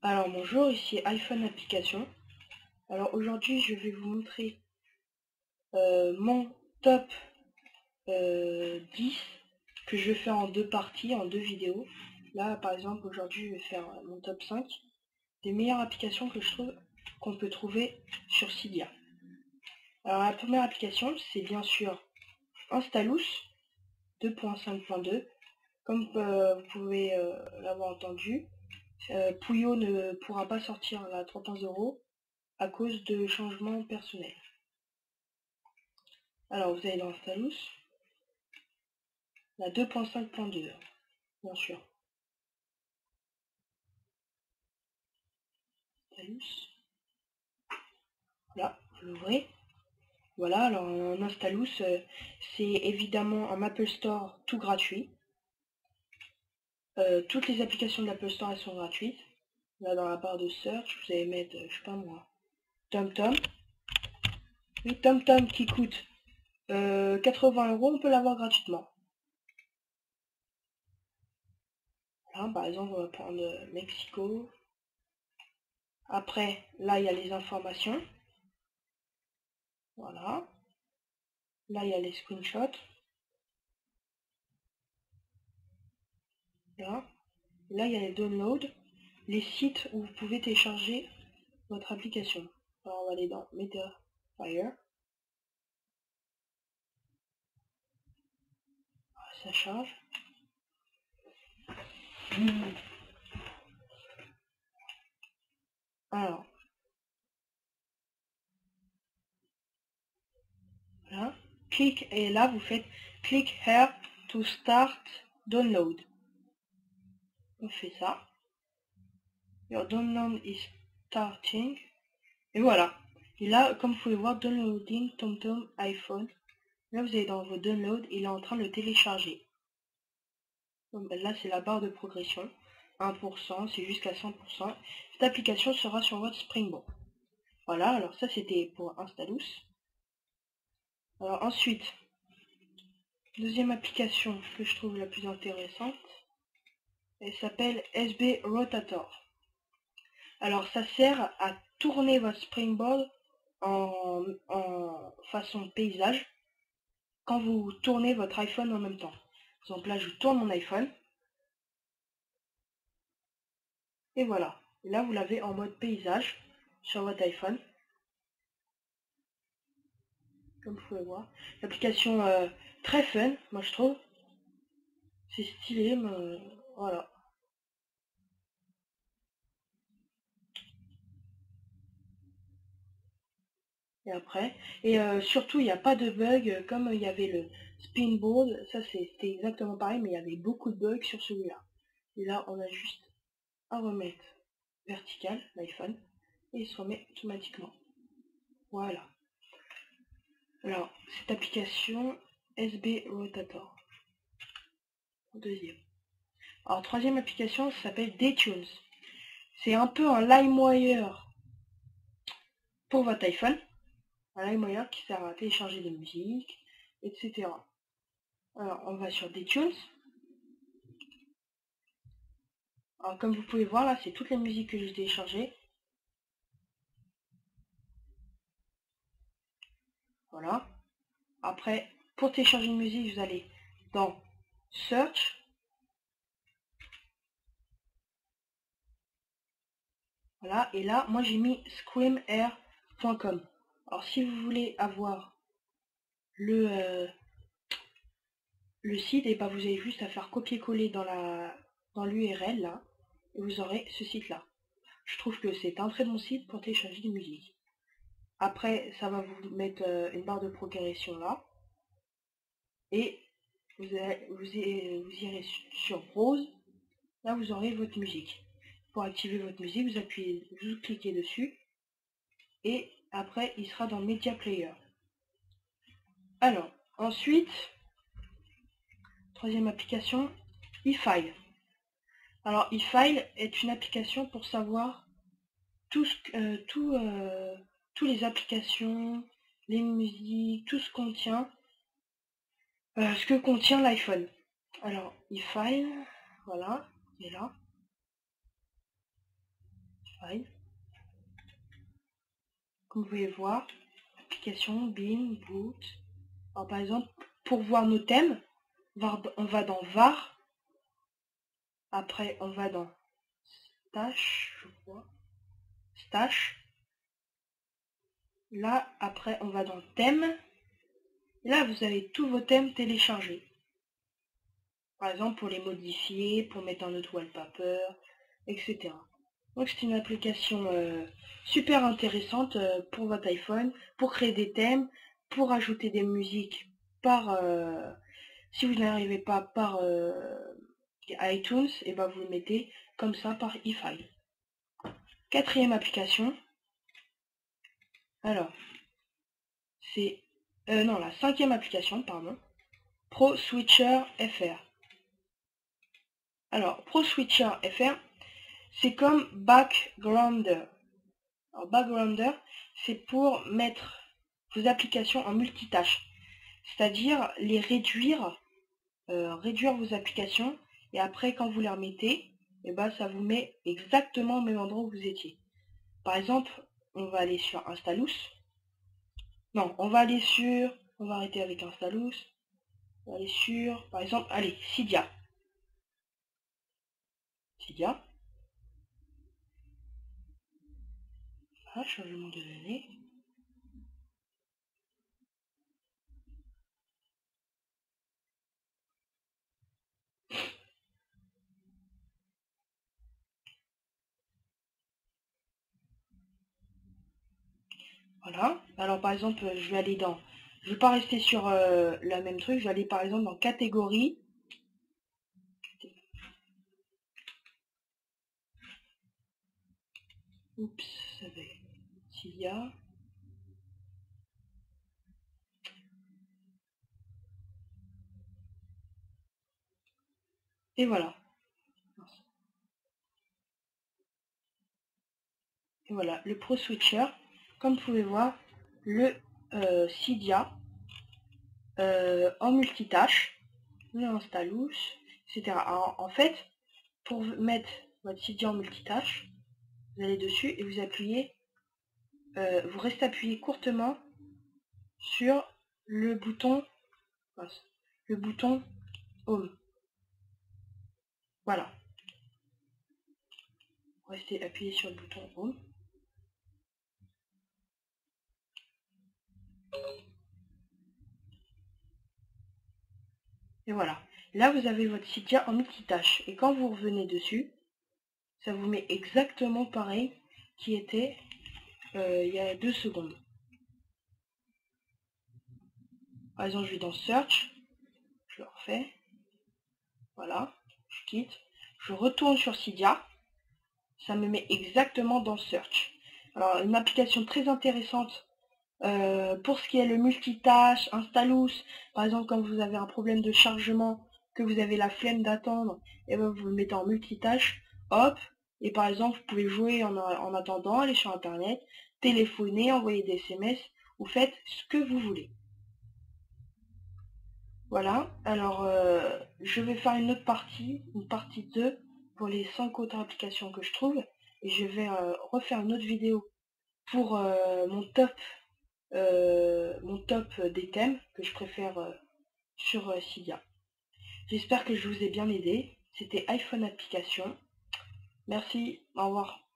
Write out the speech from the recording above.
Alors bonjour, ici iPhone Application. Alors aujourd'hui je vais vous montrer mon top 10 que je vais faire en deux parties, en deux vidéos. Là par exemple aujourd'hui je vais faire mon top 5 des meilleures applications que je trouve qu'on peut trouver sur Cydia. Alors la première application c'est bien sûr Installous 2.5.2. Comme vous pouvez l'avoir entendu, Puyo ne pourra pas sortir la 3.0 à cause de changements personnels. Alors vous allez dans Installous, la 2.5.2, bien sûr. Installous. Là, vous l'ouvrez. Voilà, alors un Installous, c'est évidemment un Apple Store tout gratuit. Toutes les applications de l'Apple Store elles sont gratuites. Là dans la barre de search, vous allez mettre, je sais pas moi, TomTom. Oui, TomTom qui coûte 80 €, on peut l'avoir gratuitement. Là, par exemple, on va prendre Mexico. Après, là, il y a les informations. Voilà. Là, il y a les screenshots. Là, il y a les downloads, les sites où vous pouvez télécharger votre application. Alors, on va aller dans Mediafire. Ça charge. Alors, là, clique et là, vous faites click here to start download. On fait ça. Your download is starting. Et voilà. Et là, comme vous pouvez voir, downloading TomTom iPhone. Là, vous allez dans vos downloads, il est en train de le télécharger. Donc, là, c'est la barre de progression. 1%, c'est jusqu'à 100%. Cette application sera sur votre Springboard. Voilà, alors ça, c'était pour Installous. Alors ensuite, deuxième application que je trouve la plus intéressante, elle s'appelle SB Rotator. Alors, ça sert à tourner votre Springboard en façon paysage quand vous tournez votre iPhone en même temps. Par exemple, là, je tourne mon iPhone. Et voilà. Et là, vous l'avez en mode paysage sur votre iPhone. Comme vous pouvez voir. L'application très fun, moi je trouve. C'est stylé, mais voilà. Et après. Et surtout, il n'y a pas de bug comme il y avait le Spinboard. Ça, c'était exactement pareil, mais il y avait beaucoup de bugs sur celui-là. Et là, on a juste à remettre vertical l'iPhone et il se remet automatiquement. Voilà. Alors, cette application SB Rotator. Deuxième. Alors, troisième application s'appelle Dtunes. C'est un peu un LimeWire pour votre iPhone. Un LimeWire qui sert à télécharger des musiques, etc. Alors, on va sur Dtunes. Alors, comme vous pouvez voir, là, c'est toutes les musiques que j'ai téléchargées. Voilà. Après, pour télécharger une musique, vous allez dans Search. Voilà, et là, moi j'ai mis screamair.com. Alors si vous voulez avoir le site, et ben vous avez juste à faire copier-coller dans l'URL là, et vous aurez ce site-là. Je trouve que c'est un très bon site pour télécharger des musiques. Après, ça va vous mettre une barre de progression là, et vous irez sur Browse. Là, vous aurez votre musique. Pour activer votre musique, vous cliquez dessus, et après, il sera dans Media Player. Alors, ensuite, troisième application, eFile. Alors, eFile est une application pour savoir tous les applications, les musiques, tout ce que contient l'iPhone. Alors, eFile, voilà, il est là. iFile. Comme vous pouvez voir, application, bin, boot. Alors par exemple, pour voir nos thèmes, on va dans var. Après, on va dans stash, je crois. Stash. Là, après, on va dans thème. Et là, vous avez tous vos thèmes téléchargés. Par exemple, pour les modifier, pour mettre un autre wallpaper, etc. Donc, c'est une application super intéressante pour votre iPhone, pour créer des thèmes, pour ajouter des musiques par... si vous n'arrivez pas par iTunes, et ben vous le mettez comme ça par iFile. Quatrième application. Alors, c'est... non, la cinquième application, pardon. ProSwitcher FR. Alors, ProSwitcher FR, c'est comme Backgrounder. Alors, Backgrounder, c'est pour mettre vos applications en multitâche. C'est-à-dire les réduire, réduire vos applications, et après, quand vous les remettez, et ben, ça vous met exactement au même endroit où vous étiez. Par exemple, on va aller sur Installous. Non, on va aller sur... On va arrêter avec Installous. On va aller sur... Par exemple, allez, Cydia. Cydia. Ah, changement de données. Voilà. Alors par exemple, je vais aller dans... Je vais pas rester sur la même truc. Je vais aller par exemple dans catégorie. Oups, ça va. Cydia. Et voilà. Et voilà, le ProSwitcher. Comme vous pouvez voir, le Cydia en multitâche, le Installous, etc. Alors, en fait, pour mettre votre Cydia en multitâche, vous allez dessus et vous appuyez, vous restez appuyé courtement sur le bouton Home. Voilà. Restez appuyé sur le bouton Home. Et voilà. Là, vous avez votre Cydia en multitâche. Et quand vous revenez dessus, ça vous met exactement pareil qui était il y a 2 secondes. Par exemple, je vais dans Search. Je le refais. Voilà. Je quitte. Je retourne sur Cydia. Ça me met exactement dans Search. Alors, une application très intéressante pour ce qui est le multitâche, Installous, par exemple quand vous avez un problème de chargement, que vous avez la flemme d'attendre, et ben vous le mettez en multitâche, hop, et par exemple vous pouvez jouer en attendant, aller sur internet, téléphoner, envoyer des SMS, vous faites ce que vous voulez. Voilà, alors je vais faire une autre partie, une partie 2, pour les 5 autres applications que je trouve, et je vais refaire une autre vidéo pour mon top des thèmes que je préfère sur Cydia. J'espère que je vous ai bien aidé. C'était iPhone Application. Merci, au revoir.